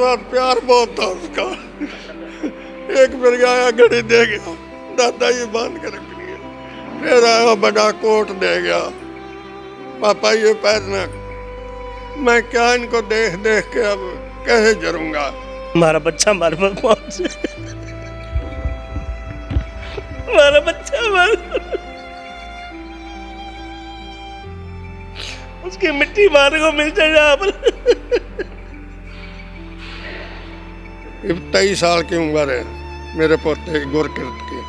साथ प्यार बहुत था उसका। एक मिल आया घड़ी दे गया, दादा ये बांध के रखनी है। फिर आया बड़ा कोट दे गया, पापा ये पहनना। मैं क्या इनको देख देख के अब कैसे जरूंगा। हमारा बच्चा हमारे पास पहुंचे, हमारा बच्चा हमारे, उसकी मिट्टी मारे को मिल जाए यहाँ पर। 23 साल की उम्र है मेरे पोते की, गुरकिरत की।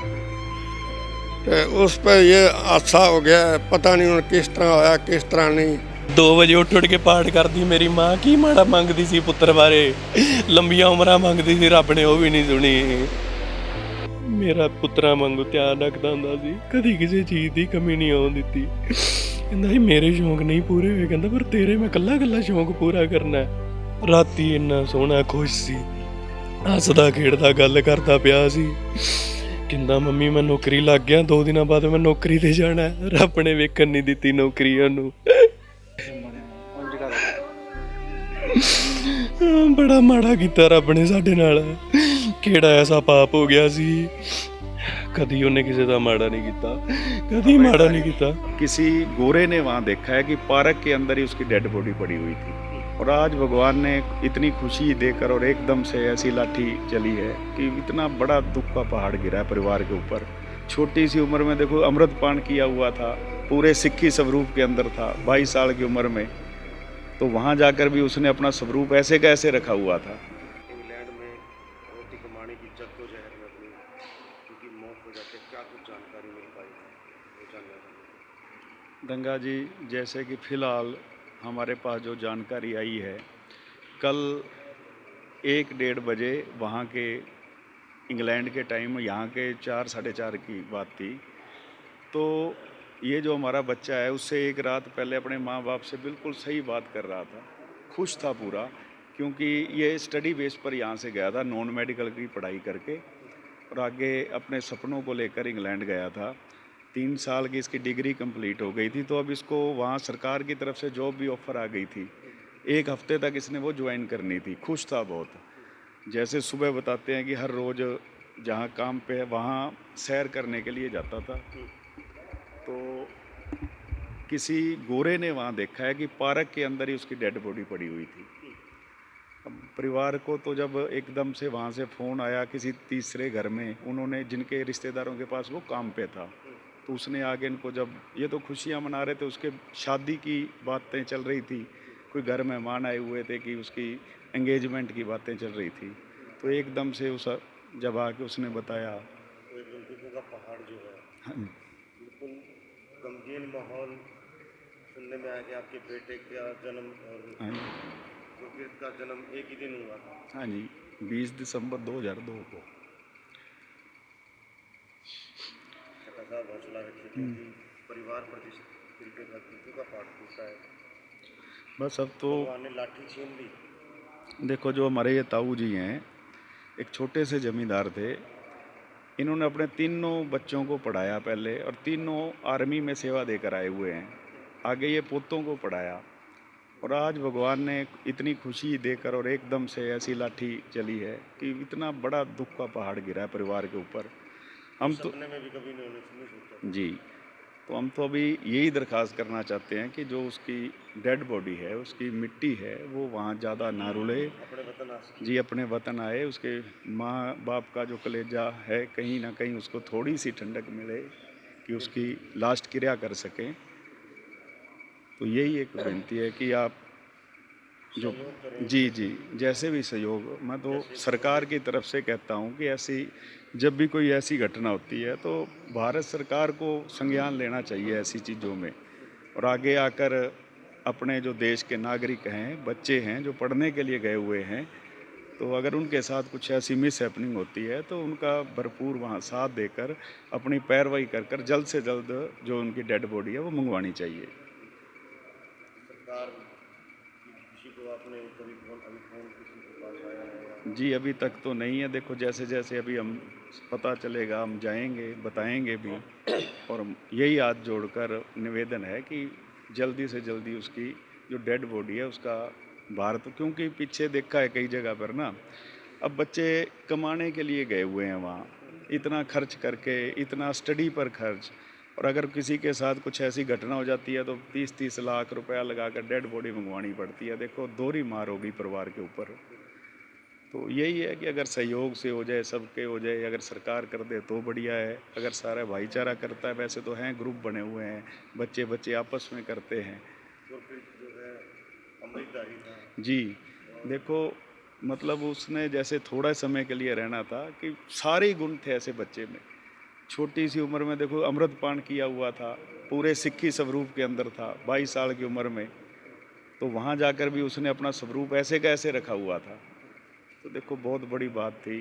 तो उस पर ये हादसा हो गया है, पता नहीं उन्हें किस तरह होया किस तरह नहीं। 2 ਵਜੇ ਉੱਠ ਕੇ ਪਾਠ ਕਰਦੀ ਮੇਰੀ ਮਾਂ, ਕੀ ਮਾੜਾ ਮੰਗਦੀ ਸੀ ਪੁੱਤਰ ਬਾਰੇ, ਲੰਬੀਆਂ ਉਮਰਾਂ ਮੰਗਦੀ ਸੀ, ਰੱਬ ਨੇ ਉਹ ਵੀ ਨਹੀਂ ਸੁਣੀ। ਮੇਰਾ ਪੁੱਤਰਾਂ ਵਾਂਗੂ ਧਿਆਨ ਰੱਖਦਾ ਹੁੰਦਾ ਸੀ, ਕਦੀ ਕਿਸੇ ਚੀਜ਼ ਦੀ ਕਮੀ ਨਹੀਂ ਆਉਣ ਦਿੱਤੀ। ਕਹਿੰਦਾ ਸੀ ਮੇਰੇ ਸ਼ੌਂਕ ਨਹੀਂ ਪੂਰੇ ਹੋਏ, ਕਹਿੰਦਾ ਪਰ ਤੇਰੇ ਮੈਂ ਕੱਲਾ ਕੱਲਾ ਸ਼ੌਂਕ ਪੂਰਾ ਕਰਨਾ। ਰਾਤੀ ਇੰਨਾ ਸੋਹਣਾ ਖੁਸ਼ ਸੀ, ਹੱਸਦਾ ਖੇਡਦਾ ਗੱਲ ਕਰਦਾ ਪਿਆ ਸੀ। ਕਹਿੰਦਾ ਮੰਮੀ ਮੈਂ ਨੌਕਰੀ ਲੱਗ ਗਿਆ, 2 ਦਿਨਾਂ ਬਾਅਦ ਮੈਂ ਨੌਕਰੀ ਤੇ ਜਾਣਾ। ਰੱਬ ਨੇ ਵੇਖਣ ਨਹੀਂ ਦਿੱਤੀ ਨੌਕਰੀ ਉਹਨੂੰ। ਬੜਾ ਮਾੜਾ ਕੀਤਾ ਰੱਬ ਨੇ ਸਾਡੇ ਨਾਲ, ਕਿਹੜਾ ਐਸਾ ਪਾਪ ਹੋ ਗਿਆ ਸੀ। कभी उन्हें किसी का माड़ा नहीं किया, कभी माड़ा नहीं किया। किसी गोरे ने वहाँ देखा है कि पार्क के अंदर ही उसकी डेड बॉडी पड़ी हुई थी, और आज भगवान ने इतनी खुशी देकर और एकदम से ऐसी लाठी चली है कि इतना बड़ा दुख का पहाड़ गिरा है परिवार के ऊपर। छोटी सी उम्र में देखो अमृतपान किया हुआ था, पूरे सिक्खी स्वरूप के अंदर था 22 साल की उम्र में, तो वहाँ जाकर भी उसने अपना स्वरूप ऐसे का ऐसे रखा हुआ था। इंग्लैंड में रोटी कमाने की जद्दोजहद में अपनी क्योंकि मौत हो जाती है, क्या कुछ जानकारी मिल पाई है वो जानना चाहूँगा। गंगा जी, जैसे कि फ़िलहाल हमारे पास जो जानकारी आई है, कल 1-1:30 बजे वहाँ के इंग्लैंड के टाइम, यहाँ के 4 साढ़े 4 की बात थी। तो ये जो हमारा बच्चा है उससे एक रात पहले अपने माँ बाप से बिल्कुल सही बात कर रहा था, खुश था पूरा, क्योंकि ये स्टडी बेस पर यहाँ से गया था नॉन मेडिकल की पढ़ाई करके, और आगे अपने सपनों को लेकर इंग्लैंड गया था। 3 साल की इसकी डिग्री कंप्लीट हो गई थी, तो अब इसको वहाँ सरकार की तरफ से जॉब भी ऑफ़र आ गई थी। 1 हफ्ते तक इसने वो ज्वाइन करनी थी, खुश था बहुत। जैसे सुबह बताते हैं कि हर रोज़ जहाँ काम पे है वहाँ सैर करने के लिए जाता था। तो किसी गोरे ने वहाँ देखा है कि पार्क के अंदर ही उसकी डेड बॉडी पड़ी हुई थी। अब परिवार को तो जब एकदम से वहाँ से फ़ोन आया किसी तीसरे घर में, उन्होंने जिनके रिश्तेदारों के पास वो काम पे था, तो उसने आगे इनको, जब ये तो खुशियाँ मना रहे थे, उसके शादी की बातें चल रही थी, कोई घर मेहमान आए हुए थे कि उसकी एंगेजमेंट की बातें चल रही थी, तो एकदम से उस जब आके उसने बताया। तो एकदम दुखों का पहाड़ जो है, बिल्कुल गमगीन माहौल सुनने में आया कि आपके बेटे का जन्म और गुरकीरत का जन्म एक ही दिन हुआ था। हाँ जी, 20 दिसंबर 2002 को। छठा साहब हौसला रखिए, क्योंकि परिवार पर जिस तरीके का दुखों का पहाड़ टूटा है, बस अब तो भगवान ने लाठी छीन ली। देखो, जो हमारे ये ताऊ जी हैं, एक छोटे से ज़मींदार थे। इन्होंने अपने तीनों बच्चों को पढ़ाया पहले, और तीनों आर्मी में सेवा देकर आए हुए हैं। आगे ये पोतों को पढ़ाया, और आज भगवान ने इतनी खुशी देकर और एकदम से ऐसी लाठी चली है कि इतना बड़ा दुख का पहाड़ गिरा है परिवार के ऊपर। हम तो सपने में भी कभी नहीं सोचा। जी, तो हम तो अभी यही दरख्वास्त करना चाहते हैं कि जो उसकी डेड बॉडी है, उसकी मिट्टी है, वो वहाँ ज़्यादा ना रुले अपने वतन जी, अपने वतन आए। उसके माँ बाप का जो कलेजा है, कहीं ना कहीं उसको थोड़ी सी ठंडक मिले कि उसकी लास्ट क्रिया कर सकें। तो यही एक विनती है कि आप जो जी जी जैसे भी सहयोग, मैं तो सरकार की तरफ से कहता हूँ कि ऐसी जब भी कोई ऐसी घटना होती है तो भारत सरकार को संज्ञान लेना चाहिए ऐसी चीज़ों में, और आगे आकर अपने जो देश के नागरिक हैं, बच्चे हैं जो पढ़ने के लिए गए हुए हैं, तो अगर उनके साथ कुछ ऐसी मिस हैपनिंग होती है तो उनका भरपूर वहाँ साथ देकर अपनी पैरवाई कर कर जल्द से जल्द जो उनकी डेड बॉडी है वो मंगवानी चाहिए। सरकार किसी को आपने कभी फोन किसी के पास आया है? जी, अभी तक तो नहीं है। देखो, जैसे जैसे अभी हम पता चलेगा हम जाएंगे, बताएंगे भी, और यही हाथ जोड़कर निवेदन है कि जल्दी से जल्दी उसकी जो डेड बॉडी है उसका भारत, क्योंकि पीछे देखा है कई जगह पर ना, अब बच्चे कमाने के लिए गए हुए हैं वहाँ, इतना खर्च करके, इतना स्टडी पर खर्च, और अगर किसी के साथ कुछ ऐसी घटना हो जाती है तो 30-30 लाख रुपया लगाकर डेड बॉडी मंगवानी पड़ती है। देखो दोहरी मार होगी परिवार के ऊपर। तो यही है कि अगर सहयोग से हो जाए, सबके हो जाए, अगर सरकार कर दे तो बढ़िया है, अगर सारा भाईचारा करता है, वैसे तो हैं ग्रुप बने हुए हैं, बच्चे बच्चे आपस में करते हैं। गुरप्रीत जो है अमृतधारी था। जी, देखो मतलब उसने जैसे थोड़ा समय के लिए रहना था कि सारे ही गुण थे ऐसे बच्चे में। छोटी सी उम्र में देखो अमृतपान किया हुआ था, पूरे सिक्खी स्वरूप के अंदर था 22 साल की उम्र में, तो वहाँ जाकर भी उसने अपना स्वरूप ऐसे का ऐसे रखा हुआ था। तो देखो बहुत बड़ी बात थी,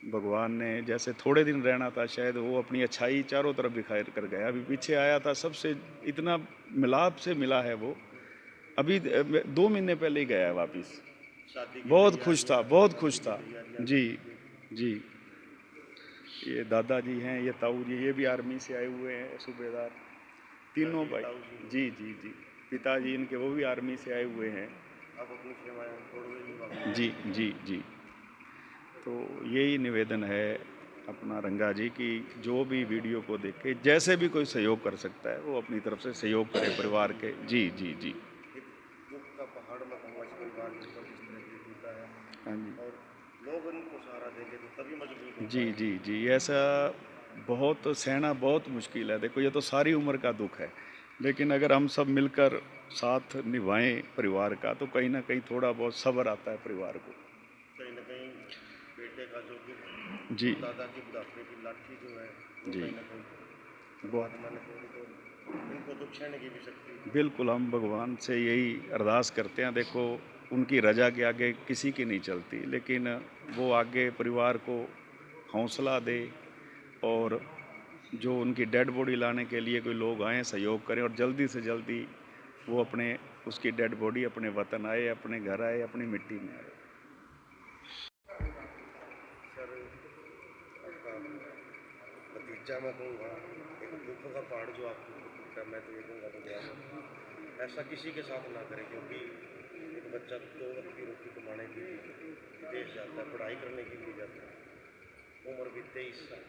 भगवान ने जैसे थोड़े दिन रहना था, शायद वो अपनी अच्छाई चारों तरफ बिखेर कर गया। अभी पीछे आया था, सबसे इतना मिलाप से मिला है वो, अभी 2 महीने पहले ही गया है वापिस। शादी की बहुत खुश था, तैयारियां- बहुत खुश था। तैयारियां- जी जी, ये दादाजी हैं, ये ताऊ जी, ये भी आर्मी से आए हुए हैं सूबेदार, तीनों भाई। ताऊ जी। जी जी जी, पिताजी इनके वो भी आर्मी से आए हुए हैं। आप अपनी सेवाएं छोड़वे नहीं वापस। जी जी जी, तो यही निवेदन है अपना रंगा जी की जो भी वीडियो को देखे, जैसे भी कोई सहयोग कर सकता है वो अपनी तरफ से सहयोग करे परिवार के। जी जी जी, एक दुख का पहाड़ में कहूँगा इस परिवार के ऊपर जिस तरह से टूटा है, हाँ जी और लोग उनको सहारा देंगे तो तभी मजबूत हो जी जी जी, ऐसा बहुत सहना बहुत मुश्किल है। देखो ये तो सारी उम्र का दुख है, लेकिन अगर हम सब मिलकर साथ निभाएं परिवार का, तो कहीं ना कहीं थोड़ा बहुत सब्र आता है परिवार को। कहीं ना कहीं बेटे का जो दुख, जी दादा की बुढ़ापे की लाठी जो है वो जी। कहीं ना कहीं बहुत परमात्मा ने तो इनको दुख सहने की भी शक्ति। बिल्कुल, हम भगवान से यही अरदास करते हैं। देखो उनकी रजा के आगे किसी की नहीं चलती, लेकिन वो आगे परिवार को हौसला दे, और जो उनकी डेड बॉडी लाने के लिए कोई लोग आएँ, सहयोग करें, और जल्दी से जल्दी वो अपने उसकी डेड बॉडी अपने वतन आए, अपने घर आए, अपनी मिट्टी में आए। सर आपका भतीजा मैं कहूँगा, एक दुखों का पहाड़ जो आपको टूटा, मैं तो ये कहूँगा भगवान ऐसा किसी के साथ ना करें, क्योंकि एक बच्चा 2 वक्त की रोटी कमाने के लिए विदेश जाता है, पढ़ाई करने के लिए जाता है, उम्र भी 23 साल,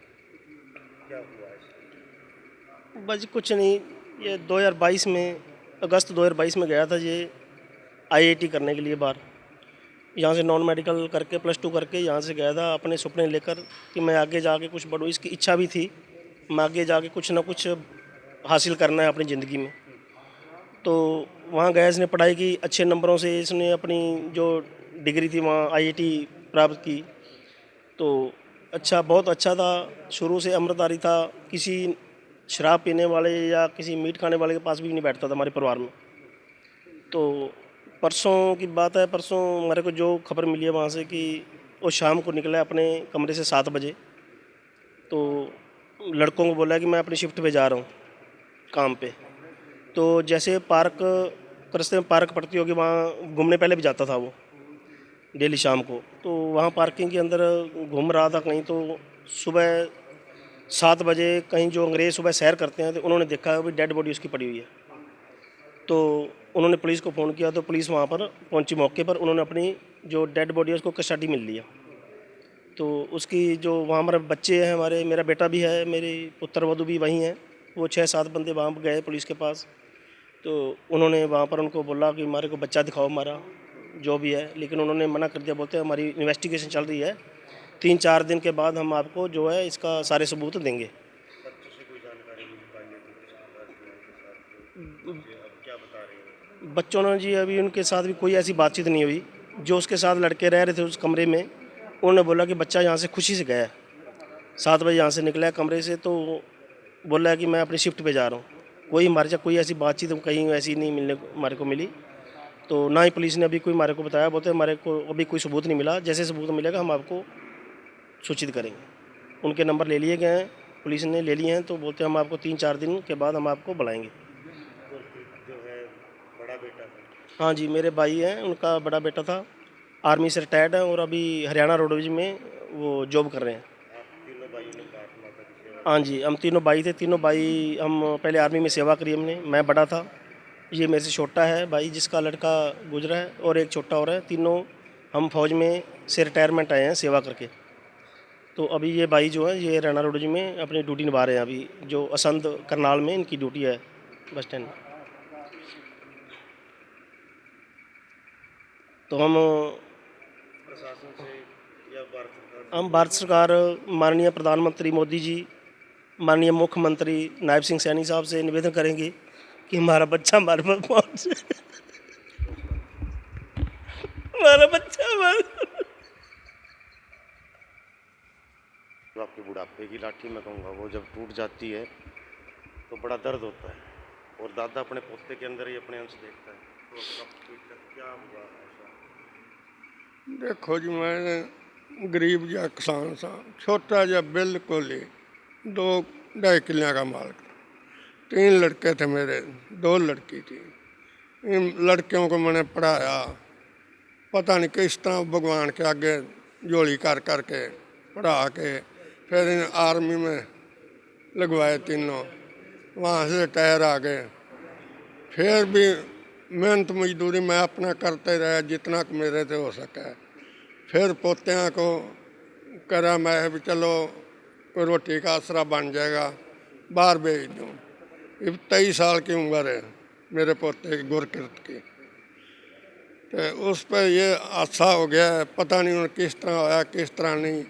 क्या हुआ ऐसा? बस कुछ नहीं, ये 2022 में, अगस्त 2022 में गया था ये आईआईटी करने के लिए बाहर। यहाँ से नॉन मेडिकल करके +2 करके यहाँ से गया था अपने सपने लेकर कि मैं आगे जाके कुछ बढ़ूँ। इसकी इच्छा भी थी, मैं आगे जाके कुछ ना कुछ हासिल करना है अपनी ज़िंदगी में। तो वहाँ गया, इसने पढ़ाई की, अच्छे नंबरों से इसने अपनी जो डिग्री थी वहाँ आईआईटी प्राप्त की। तो अच्छा, बहुत अच्छा था। शुरू से अमृतधारी था, किसी शराब पीने वाले या किसी मीट खाने वाले के पास भी नहीं बैठता था हमारे परिवार में। तो परसों की बात है, परसों हमारे को जो खबर मिली है वहाँ से कि वो शाम को निकला अपने कमरे से 7 बजे। तो लड़कों को बोला कि मैं अपनी शिफ्ट पे जा रहा हूँ काम पे। तो जैसे पार्क, रास्ते में पार्क पड़ती होगी, वहाँ घूमने पहले भी जाता था वो डेली शाम को। तो वहाँ पार्किंग के अंदर घूम रहा था कहीं, तो सुबह 7 बजे कहीं जो अंग्रेज़ सुबह सैर करते हैं, तो उन्होंने देखा कि डेड बॉडी उसकी पड़ी हुई है। तो उन्होंने पुलिस को फ़ोन किया, तो पुलिस वहाँ पर पहुँची मौके पर। उन्होंने अपनी जो डेड बॉडी है उसको कस्टडी मिल लिया। तो उसकी जो वहाँ हमारे बच्चे हैं, हमारे, मेरा बेटा भी है, मेरी पुत्र वधू भी वहीं हैं, वो 6-7 बंदे वहाँ पर गए पुलिस के पास। तो उन्होंने वहाँ पर उनको बोला कि हमारे को बच्चा दिखाओ हमारा जो भी है, लेकिन उन्होंने मना कर दिया। बोलते हमारी इन्वेस्टिगेशन चल रही है, 3-4 दिन के बाद हम आपको जो है इसका सारे सबूत देंगे। बच्चों से कोई जानकारी मिल पाई है तो किस प्रकार की उनके साथ जो अब क्या बता रहे हैं? बच्चों ने जी अभी उनके साथ भी कोई ऐसी बातचीत नहीं हुई। जो उसके साथ लड़के रह रहे थे उस कमरे में, उन्होंने बोला कि बच्चा यहाँ से खुशी से गया है, 7 बजे यहाँ से निकला है कमरे से, तो बोला है कि मैं अपनी शिफ्ट पे जा रहा हूँ। कोई हमारे साथ कोई ऐसी बातचीत कहीं ऐसी नहीं मिलने हमारे को मिली। तो ना ही पुलिस ने अभी कोई हमारे को बताया। बोलते हमारे को अभी कोई सबूत नहीं मिला, जैसे सबूत मिलेगा हम आपको सूचित करेंगे। उनके नंबर ले लिए गए हैं, पुलिस ने ले लिए हैं। तो बोलते हम आपको 3-4 दिन के बाद हम आपको बुलाएंगे। गुरप्रीत जो है बड़ा बेटा था, हाँ जी, मेरे भाई हैं, उनका बड़ा बेटा था, आर्मी से रिटायर्ड है और अभी हरियाणा रोडवेज में वो जॉब कर रहे हैं। आप तीनों भाइयों ने भारत माता की सेवा हाँ जी, हम तीनों भाई थे। तीनों भाई हम पहले आर्मी में सेवा करी हमने। मैं बड़ा था ये मेरे से छोटा है भाई जिसका लड़का गुजरा है, और एक छोटा और है। तीनों हम फौज में से रिटायरमेंट आए हैं सेवा करके। तो अभी ये भाई जो है ये रैना रोड जी में अपनी ड्यूटी निभा रहे हैं। अभी जो असंध करनाल में इनकी ड्यूटी है बस स्टैंड। तो प्रशासन से या भारत सरकार हम भारत सरकार, माननीय प्रधानमंत्री मोदी जी, माननीय मुख्यमंत्री नायब सिंह सैनी साहब से निवेदन करेंगे कि हमारा बच्चा हमारे पास पहुँचे। हमारा बच्चा हमारे जो आपके बुढ़ापे की लाठी मैं कहूँगा वो जब टूट जाती है तो बड़ा दर्द होता है, और दादा अपने पोते के अंदर ही अपने अंश देखता है, तो आपका क्या हुआ ऐसा? देखो जी, मैं गरीब या किसान सा, छोटा जा बिल्कुल ही 2-2.5 किलियां का मालिक था। 3 लड़के थे मेरे, 2 लड़की थी। इन लड़कियों को मैंने पढ़ाया, पता नहीं किस तरह भगवान के आगे झोली कर करके पढ़ा के फिर इन आर्मी में लगवाए तीनों। वहाँ से रिटायर आ गए। फिर भी मेहनत मजदूरी मैं अपना करते रहा जितना कि मेरे से हो सका। फिर पोतियाँ को करा मैं भी चलो कोई रोटी का आसरा बन जाएगा, बाहर भेज दूँ। अब 23 साल की उम्र है मेरे पोते की, गुरकिरत की। तो उस पर ये आशा हो गया है, पता नहीं उन्हें किस तरह होया किस तरह नहीं।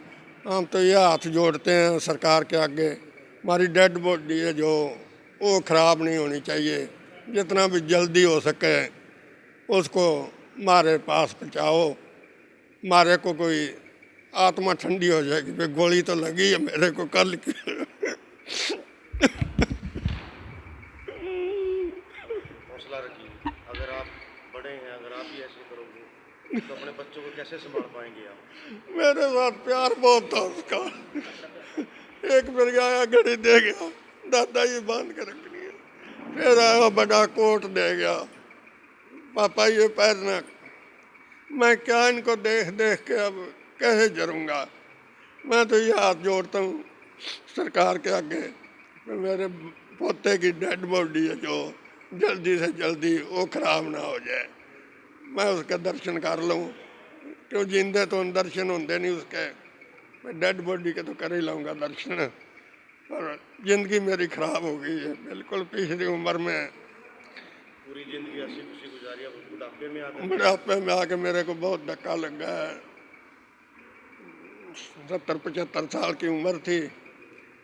हम तो ये हाथ जोड़ते हैं सरकार के आगे, हमारी डेड बॉडी है जो वो ख़राब नहीं होनी चाहिए। जितना भी जल्दी हो सके उसको हमारे पास पहुँचाओ, हमारे को कोई आत्मा ठंडी हो जाएगी। भाई गोली तो लगी है मेरे को कल की। हौसला रखिए, अगर आप बड़े हैं, अगर आप ही ऐसे करोगे तो अपने बच्चों को कैसे संभाल पाएंगे आप? मेरे साथ प्यार बहुत था उसका। एक मिल गया घड़ी दे गया, दादा ये बांध के रखनी है। फिर आया बड़ा कोट दे गया, पापा ये पहनना। मैं क्या इनको देख देख के अब कैसे जरूँगा। मैं तो ये हाथ जोड़ता हूँ सरकार के आगे, मेरे पोते की डेड बॉडी है जो जल्दी से जल्दी वो खराब ना हो जाए, मैं उसका दर्शन कर लूँ। क्यों जिंदे तो दर्शन होंगे नहीं उसके, मैं डेड बॉडी के तो कर ही लाऊंगा दर्शन। पर जिंदगी मेरी खराब हो गई है बिल्कुल। पिछली उम्र में पूरी जिंदगी हंसी खुशी गुजारी, अब बुढ़ापे में आकर बुढ़ापे में आके मेरे को बहुत धक्का लग गया है। 70-75 साल की उम्र थी।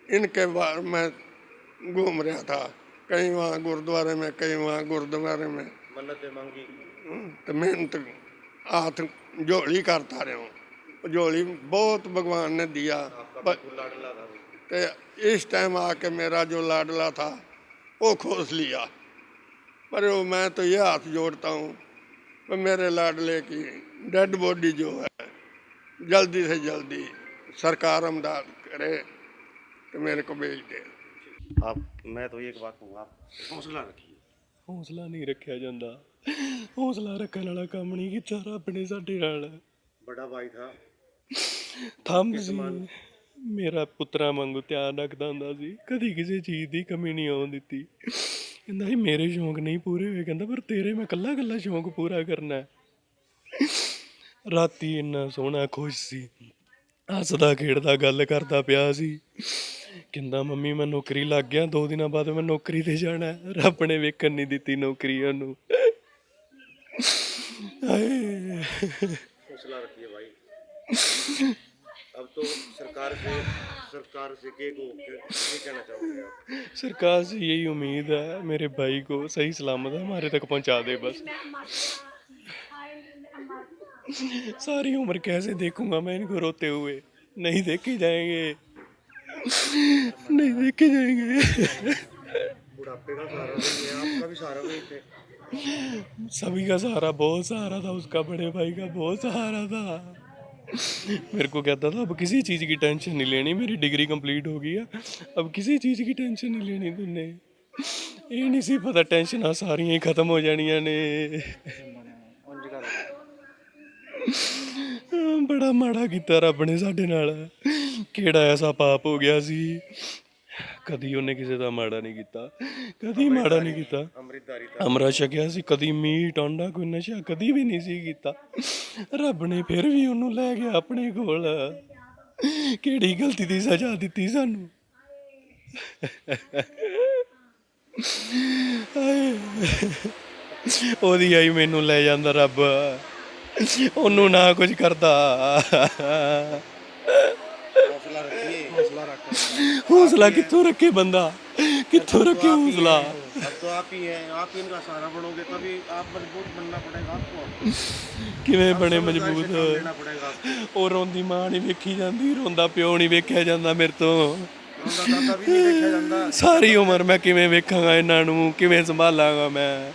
इनके बाद मैं घूम रहा था, कहीं वहाँ गुरुद्वारे में कहीं वहाँ गुरुद्वारे में। मन्नतें मांगी, तो मेहनत हाथ झोली करता रहा हूँ। झोली बहुत भगवान ने दिया। आपका बिल्कुल लाडला था वो। तो इस टाइम आके मेरा जो लाडला था वो खोस लिया। पर वो मैं तो ये हाथ जोड़ता हूँ कि मेरे लाडले की डेड बॉडी जो है जल्दी से जल्दी सरकार अमदाद करे कि मेरे को भेज दे। मैं तो एक बात कहूँगा, आप हौसला रखिए। ਹੌਸਲਾ ਨਹੀਂ ਰੱਖਿਆ ਜਾਂਦਾ। ਹੌਸਲਾ ਰੱਖਣ ਵਾਲਾ ਕੰਮ ਨਹੀਂ ਕੀਤਾ ਰੱਬ ਨੇ ਸਾਡੇ ਨਾਲ। बड़ा भाई था, ਥੰਮ ਸੀ, ਮੇਰਾ ਪੁੱਤਰਾਂ ਵਾਂਗੂ ਧਿਆਨ ਰੱਖਦਾ ਹੁੰਦਾ ਸੀ, ਕਦੀ ਕਿਸੇ ਚੀਜ਼ ਦੀ ਕਮੀ ਨਹੀਂ ਆਉਣ ਦਿੱਤੀ। ਕਹਿੰਦਾ ਸੀ ਮੇਰੇ ਸ਼ੌਂਕ ਨਹੀਂ ਪੂਰੇ ਹੋਏ, ਕਹਿੰਦਾ ਪਰ ਤੇਰੇ ਮੈਂ ਇਕੱਲਾ ਇਕੱਲਾ ਸ਼ੌਂਕ ਪੂਰਾ ਕਰਨਾ ਹੈ। ਰਾਤੀ ਇੰਨਾ ਸੋਹਣਾ ਖੁਸ਼ ਸੀ, ਹੱਸਦਾ ਖੇਡਦਾ ਗੱਲ ਕਰਦਾ ਪਿਆ ਸੀ। ਕਹਿੰਦਾ ਮੰਮੀ ਮੈਂ ਨੌਕਰੀ ਲੱਗ ਗਿਆ, 2 ਦਿਨਾਂ ਬਾਅਦ ਮੈਂ ਨੌਕਰੀ ਤੇ ਜਾਣਾ ਹੈ। ਰੱਬ ਨੇ ਵੇਖਣ ਨਹੀਂ ਦਿੱਤੀ ਨੌਕਰੀ ਉਹਨੂੰ। ਹਾਏ हौसला रखिए भाई। अब तो सरकार से के कहना चाहोगे आप? सरकार से यही उम्मीद है मेरे भाई को सही सलामत हमारे तक पहुंचा दे बस। सारी उम्र कैसे देखूंगा मैं इनको रोते हुए, नहीं देखे जाएंगे, नहीं देखे जाएंगे। बुढ़ापे का सहारा वही है, आपका भी सहारा वही थे। सभी का सहारा, बहुत सहारा था उसका, बड़े भाई का बहुत सहारा था। मेरे को कहता था अब किसी चीज़ की टेंशन नहीं लेनी, मेरी डिग्री कंप्लीट हो गई है, अब किसी चीज़ की टेंशन नहीं लेनी तुमने। ये नहीं सी पता टेंशन सारियां ही खत्म हो जानियां ने। बड़ा माड़ा कीता रब ने साडे नाल, किहड़ा ऐसा पाप हो गया सी। ਕਦੀ ਉਹਨੇ ਕਿਸੇ ਦਾ ਮਾੜਾ ਨਹੀਂ ਕੀਤਾ, ਕਦੀ ਮਾੜਾ ਨਹੀਂ ਕੀਤਾ। अमृतधारी ਅੰਮ੍ਰਿਤ ਛਕਿਆ ਸੀ, ਕਦੀ ਮੀਟ ਆਂਡਾ ਕੋਈ ਨਸ਼ਾ ਕਦੀ ਵੀ ਨਹੀਂ ਸੀ ਕੀਤਾ। ਰੱਬ ਨੇ ਫਿਰ ਵੀ ਉਹਨੂੰ ਲੈ ਗਿਆ ਆਪਣੇ ਕੋਲ। ਕਿਹੜੀ ਗਲਤੀ ਦੀ ਸਜ਼ਾ ਦਿੱਤੀ ਸਾਨੂੰ। ਹਾਏ, ਉਹਦੀ ਆਈ ਮੈਨੂੰ ਲੈ ਜਾਂਦਾ ਰੱਬ, ਉਹਨੂੰ ਨਾ ਕੁਝ ਕਰਦਾ। हौसला रखिए, हौसला रखो। ਹੌਸਲਾ ਕਿੱਥੋਂ ਰੱਖੇ ਬੰਦਾ, ਕਿੱਥੋਂ ਰੱਖੇ ਹੌਸਲਾ। अब तो आप ही हैं, आप ही इनका सहारा बनोगे, तभी आप मजबूत बनना पड़ेगा आपको। ਕਿਵੇਂ ਬਣੇ समझदारी से ਮਜ਼ਬੂਤ। काम लेना पड़ेगा आपको। ਉਹ ਰੋਂਦੀ ਮਾਂ ਨਹੀਂ ਵੇਖੀ ਜਾਂਦੀ, ਰੋਂਦਾ ਪਿਓ ਨਹੀਂ ਵੇਖਿਆ ਜਾਂਦਾ ਮੇਰੇ ਤੋਂ। रोंदा दादा भी नहीं देखा जाता। ਸਾਰੀ ਉਮਰ ਮੈਂ ਕਿਵੇਂ ਵੇਖਾਂਗਾ ਇਹਨਾਂ ਨੂੰ, ਕਿਵੇਂ ਸੰਭਾਲਾਂਗਾ ਮੈਂ।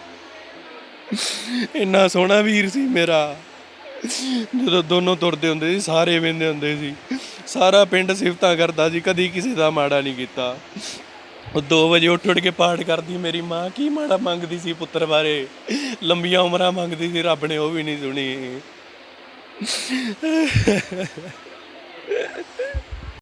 ਇੰਨਾ ਸੋਹਣਾ ਵੀਰ ਸੀ ਮੇਰਾ। ਜਦੋਂ ਦੋਨੋਂ ਤੁਰਦੇ ਹੁੰਦੇ ਸੀ ਸਾਰੇ ਵੇਂਦੇ ਹੁੰਦੇ ਸੀ, ਸਾਰਾ ਪਿੰਡ ਸਿਫਤਾਂ ਕਰਦਾ ਸੀ, ਕਦੀ ਕਿਸੇ ਦਾ ਮਾੜਾ ਨਹੀਂ ਕੀਤਾ। ਉਹ 2 ਵਜੇ ਉੱਠ ਕੇ ਪਾਠ ਕਰਦੀ ਮੇਰੀ ਮਾਂ। ਕੀ ਮਾੜਾ ਮੰਗਦੀ ਸੀ ਪੁੱਤਰ ਬਾਰੇ, ਲੰਬੀਆਂ ਉਮਰਾਂ ਮੰਗਦੀ ਸੀ, ਰੱਬ ਨੇ ਉਹ ਵੀ ਨਹੀਂ ਸੁਣੀ।